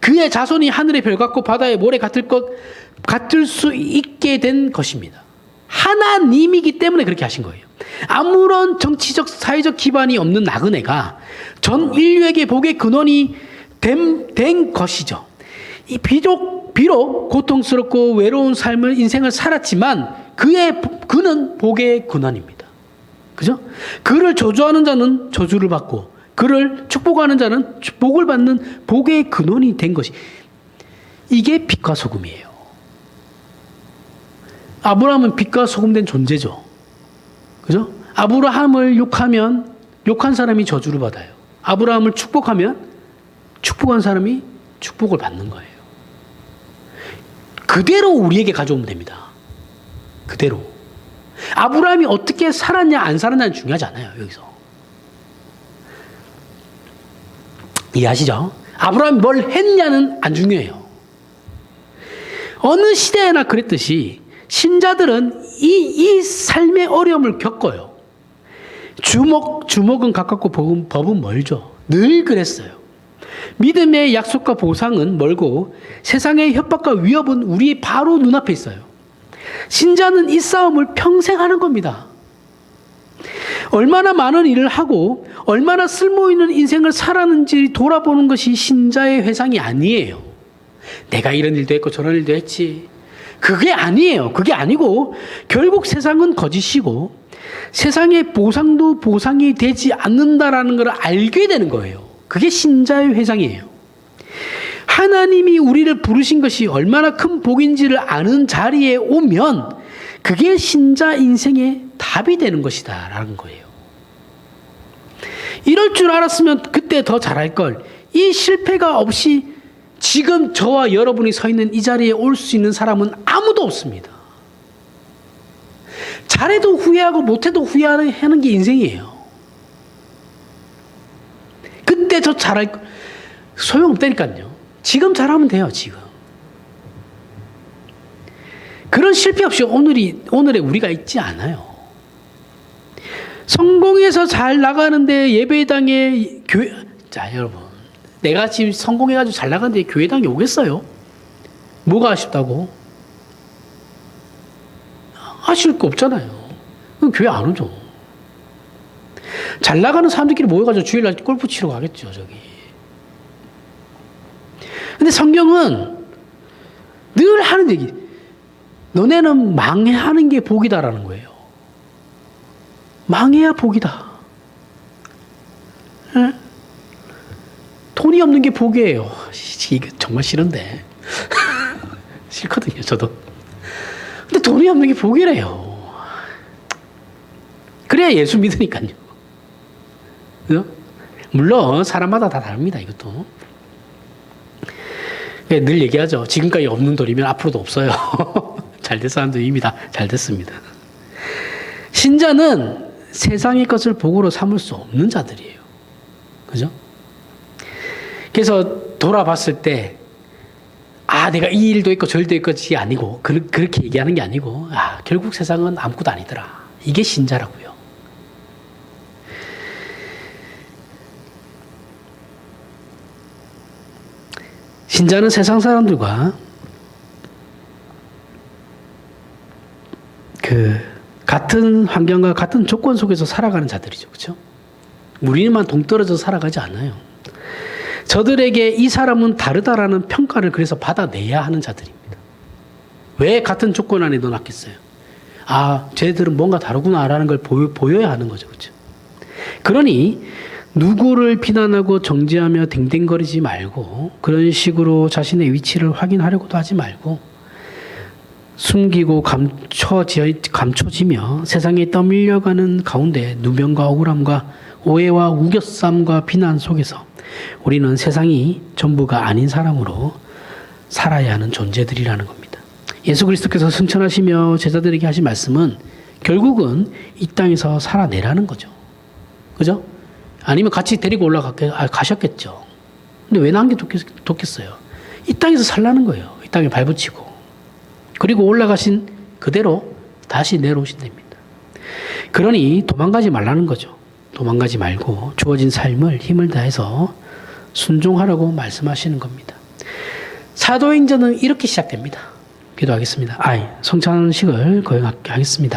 그의 자손이 하늘의 별 같고 바다의 모래 같을 수 있게 된 것입니다. 하나님이기 때문에 그렇게 하신 거예요. 아무런 정치적 사회적 기반이 없는 나그네가 전 인류에게 복의 근원이 된 것이죠. 이 비록 고통스럽고 외로운 인생을 살았지만 그는 복의 근원입니다. 그죠? 그를 저주하는 자는 저주를 받고 그를 축복하는 자는 복을 받는 복의 근원이 된 것이, 이게 빛과 소금이에요. 아브라함은 빛과 소금된 존재죠. 그죠? 아브라함을 욕한 사람이 저주를 받아요. 아브라함을 축복하면 축복한 사람이 축복을 받는 거예요. 그대로 우리에게 가져오면 됩니다. 그대로. 아브라함이 어떻게 살았냐 안 살았냐는 중요하지 않아요. 여기서. 이해하시죠? 아브라함이 뭘 했냐는 안 중요해요. 어느 시대에나 그랬듯이 신자들은 이 삶의 어려움을 겪어요. 주먹은 가깝고 법은 멀죠. 늘 그랬어요. 믿음의 약속과 보상은 멀고 세상의 협박과 위협은 우리 바로 눈앞에 있어요. 신자는 이 싸움을 평생 하는 겁니다. 얼마나 많은 일을 하고 얼마나 쓸모있는 인생을 살았는지 돌아보는 것이 신자의 회상이 아니에요. 내가 이런 일도 했고 저런 일도 했지. 그게 아니에요. 그게 아니고 결국 세상은 거짓이고 세상의 보상도 보상이 되지 않는다라는 걸 알게 되는 거예요. 그게 신자의 회상이에요. 하나님이 우리를 부르신 것이 얼마나 큰 복인지를 아는 자리에 오면 그게 신자 인생의 답이 되는 것이다 라는 거예요. 이럴 줄 알았으면 그때 더 잘할 걸. 이 실패가 없이 지금 저와 여러분이 서 있는 이 자리에 올 수 있는 사람은 아무도 없습니다. 잘해도 후회하고 못해도 후회하는 게 인생이에요. 그때 저 잘할 걸. 소용없다니까요. 지금 잘하면 돼요. 지금. 그런 실패 없이 오늘의 우리가 있지 않아요. 성공해서 잘 나가는데 예배당에 자 여러분, 내가 지금 성공해가지고 잘 나가는데 교회당에 오겠어요? 뭐가 아쉽다고? 아쉬울 거 없잖아요. 그럼 교회 안 오죠. 잘 나가는 사람들끼리 모여가지고 주일날 골프 치러 가겠죠, 저기. 근데 성경은 늘 하는 얘기, 너네는 망해하는 게 복이다라는 거예요. 망해야 복이다. 네? 돈이 없는 게 복이에요. 이거 정말 싫은데. 싫거든요, 저도. 근데 돈이 없는 게 복이래요. 그래야 예수 믿으니까요. 그죠? 물론 사람마다 다 다릅니다, 이것도. 늘 얘기하죠. 지금까지 없는 돈이면 앞으로도 없어요. 잘 된 사람도 이미 다 잘 됐습니다. 신자는 세상의 것을 복으로 삼을 수 없는 자들이에요. 그죠? 그래서 돌아봤을 때, 내가 이 일도 있고 저 일도 있고지 아니고, 그렇게 얘기하는 게 아니고, 결국 세상은 아무것도 아니더라. 이게 신자라고요. 신자는 세상 사람들과 같은 환경과 같은 조건 속에서 살아가는 자들이죠. 그렇죠? 우리만 동떨어져 살아가지 않아요. 저들에게 이 사람은 다르다라는 평가를 그래서 받아내야 하는 자들입니다. 왜 같은 조건 안에 넣어놨겠어요? 쟤들은 뭔가 다르구나라는 걸 보여야 하는 거죠. 그렇죠? 그러니 누구를 비난하고 정죄하며 댕댕거리지 말고 그런 식으로 자신의 위치를 확인하려고도 하지 말고 숨기고 감춰지며 세상에 떠밀려가는 가운데 누명과 억울함과 오해와 우겨쌈과 비난 속에서 우리는 세상이 전부가 아닌 사람으로 살아야 하는 존재들이라는 겁니다. 예수 그리스도께서 승천하시며 제자들에게 하신 말씀은 결국은 이 땅에서 살아내라는 거죠. 그죠? 아니면 같이 데리고 가셨겠죠. 근데 왜 남겨뒀겠어요? 이 땅에서 살라는 거예요. 이 땅에 발붙이고. 그리고 올라가신 그대로 다시 내려오신답니다. 그러니 도망가지 말라는 거죠. 도망가지 말고 주어진 삶을 힘을 다해서 순종하라고 말씀하시는 겁니다. 사도행전은 이렇게 시작됩니다. 기도하겠습니다. 성찬식을 거행하겠습니다.